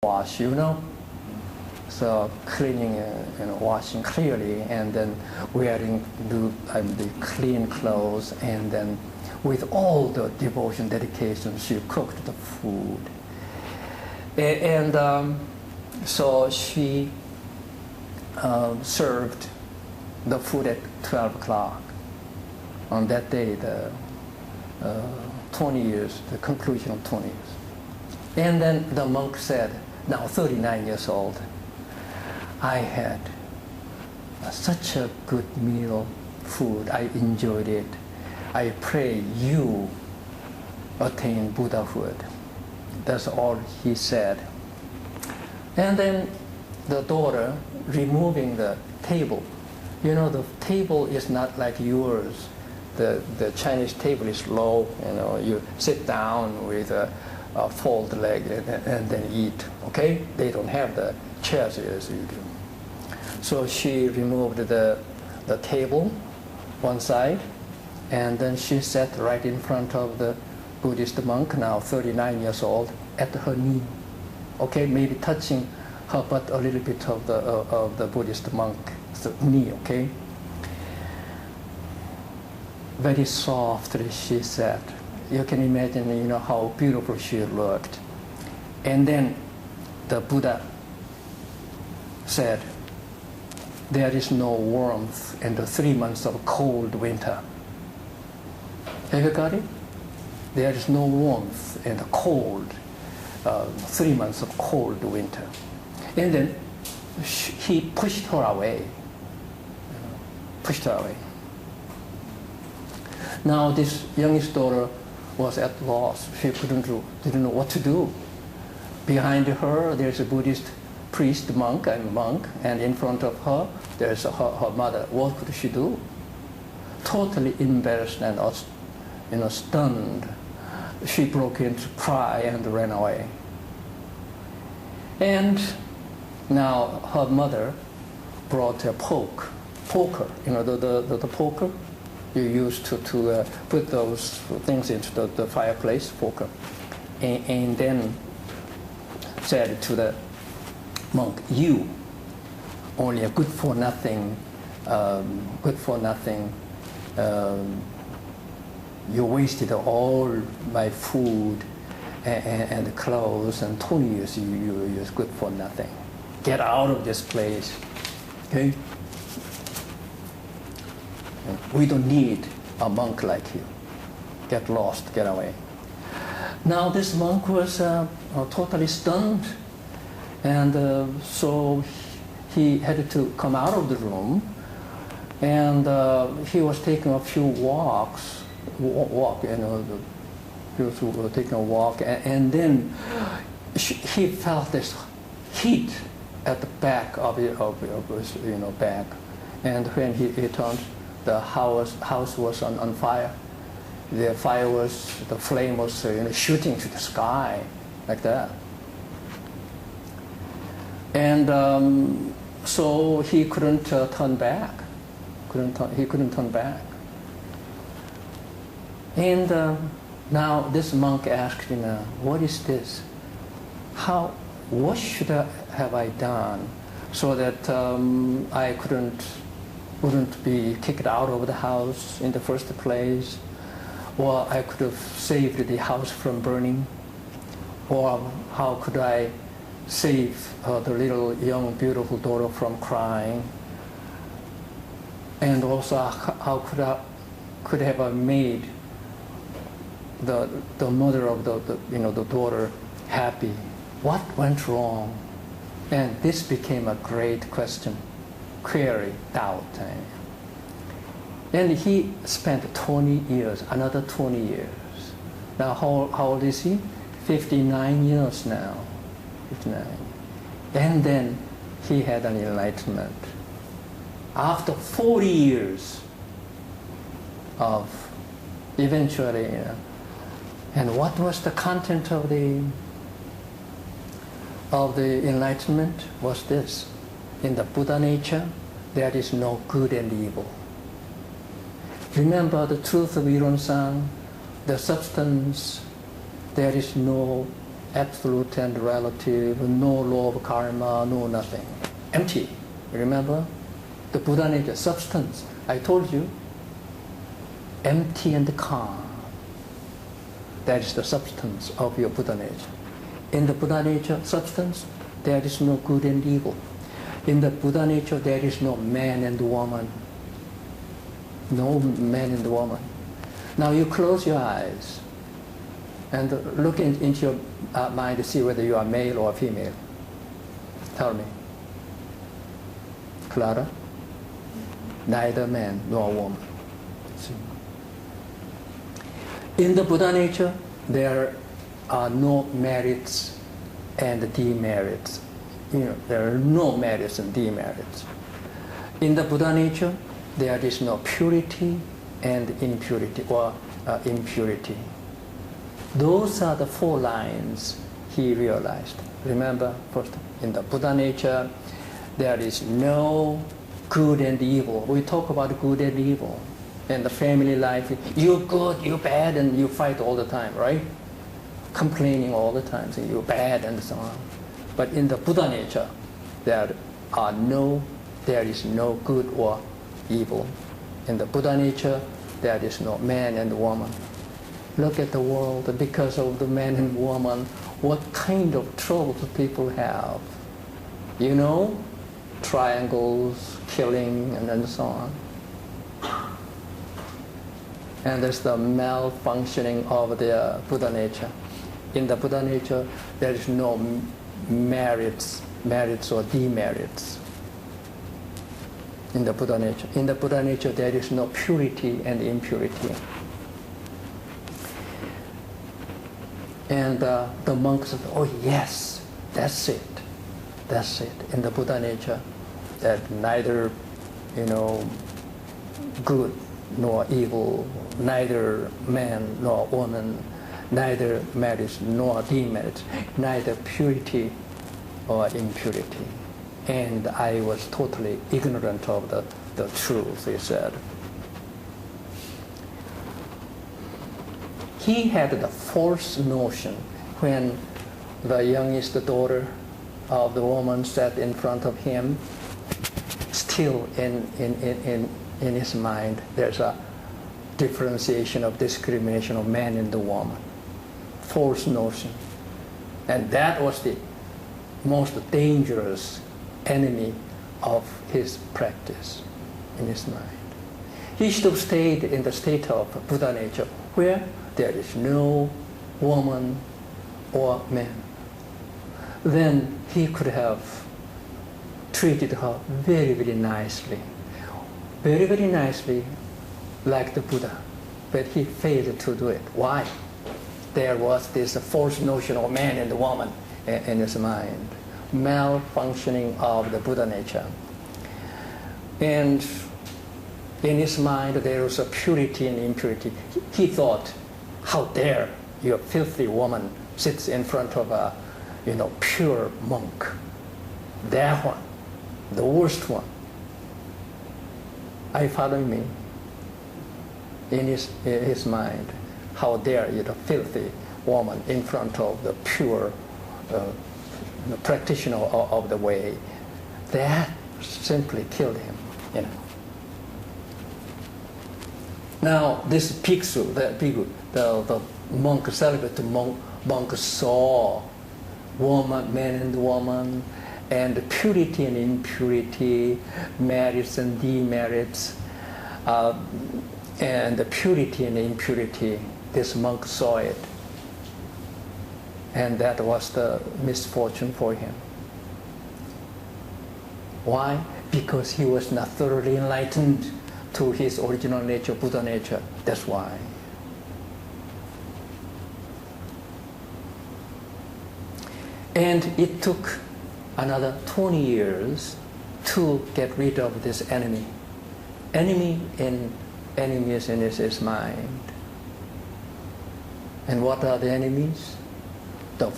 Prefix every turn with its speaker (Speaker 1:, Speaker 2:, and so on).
Speaker 1: wash, so cleaning and washing clearly, and then wearing the clean clothes, and then with all the devotion, dedication, she cooked the food. And so she served the food at 12 o'clock. On that day, the 20 years, the conclusion of 20 years. And then the monk said, now 39 years old, I had such a good meal, food, I enjoyed it. I pray you attain Buddhahood. That's all he said. And then the daughter removing the table. The table is not like yours. The Chinese table is low, you sit down with a fold leg and then eat, okay? They don't have the chairs as you do. So she removed the table, one side, and then she sat right in front of the Buddhist monk, now 39 years old, at her knee, okay? Maybe touching her butt a little bit of the Buddhist monk's knee, okay? Very softly she sat. You can imagine, how beautiful she looked. And then the Buddha said, there is no warmth in the 3 months of cold winter. Have you got it? There is no warmth in the cold, 3 months of cold winter. And then he pushed her away. Pushed her away. Now this youngest daughter was at loss. She didn't know what to do. Behind her, there's a Buddhist priest, monk, and in front of her, there's her mother. What could she do? Totally embarrassed and stunned. She broke into cry and ran away. And now her mother brought a poker, the poker you used to put those things into the fireplace, poker, and then said to the monk, you, only a good for nothing, you wasted all my food and clothes, and 20 years you're good for nothing. Get out of this place, okay? We don't need a monk like you. Get lost, get away. Now this monk was totally stunned, and so he had to come out of the room, and he was taking a few walks, he was taking a walk, and then he felt this heat at the back of his back, and when he turned, the house was on fire. The flame was shooting to the sky like that. And so he couldn't turn back. He couldn't turn back. And now this monk asked, what is this? What should have I done so that I wouldn't be kicked out of the house in the first place, or I could have saved the house from burning, or how could I save the little young beautiful daughter from crying, and also how could have made the mother of the daughter happy? What went wrong? And this became a great question. Query, doubt. And he spent 20 years, another 20 years. Now how old is he? 59 years now. 59. And then he had an enlightenment. After 40 years of eventually, and what was the content of the enlightenment? Was this: in the Buddha nature, there is no good and evil. Remember the truth of Iron-san, the substance, there is no absolute and relative, no law of karma, no nothing. Empty. Remember? The Buddha nature, substance. I told you, empty and calm. That is the substance of your Buddha nature. In the Buddha nature, substance, there is no good and evil. In the Buddha nature, there is no man and woman. No man and woman. Now you close your eyes and look into your mind to see whether you are male or female. Tell me. Clara? Neither man nor woman. See? In the Buddha nature, there are no merits and demerits. There are no merits and demerits. In the Buddha nature, there is no purity and impurity or impurity. Those are the 4 lines he realized. Remember, first, in the Buddha nature, there is no good and evil. We talk about good and evil. In the family life, you're good, you're bad, and you fight all the time, right? Complaining all the time, saying you're bad and so on. But in the Buddha nature, there is no good or evil. In the Buddha nature, there is no man and woman. Look at the world. Because of the man and woman, what kind of troubles people have. Triangles, killing, and so on. And there's the malfunctioning of the Buddha nature. In the Buddha nature, there is no merits or demerits. In the Buddha nature. In the Buddha nature, there is no purity and impurity. And the monk said, oh yes, that's it. That's it. In the Buddha nature, that neither, good nor evil, neither man nor woman, neither merits nor demerits, neither purity or impurity. And I was totally ignorant of the truth, he said. He had the false notion when the youngest daughter of the woman sat in front of him. Still in his mind, there's a differentiation of discrimination of man and the woman. False notion. And that was the most dangerous enemy of his practice in his mind. He should have stayed in the state of Buddha nature, where there is no woman or man. Then he could have treated her very, very nicely. Very, very nicely, like the Buddha. But he failed to do it. Why? There was this false notion of man and woman in his mind. Malfunctioning of the Buddha nature. And in his mind, there was a purity and impurity. He thought, how dare your filthy woman sits in front of a pure monk. That one, the worst one. Are you following me? In his mind, how dare you, the filthy woman in front of the pure practitioner of the way. That simply killed him. Now this bhikshu, the monk, celibate monk saw man and woman, and purity and impurity, merits and demerits, and the purity and impurity. This monk saw it, and that was the misfortune for him. Why? Because he was not thoroughly enlightened to his original nature, Buddha nature. That's why. And it took another 20 years to get rid of this enemy. Enemy is in his mind. And what are the enemies?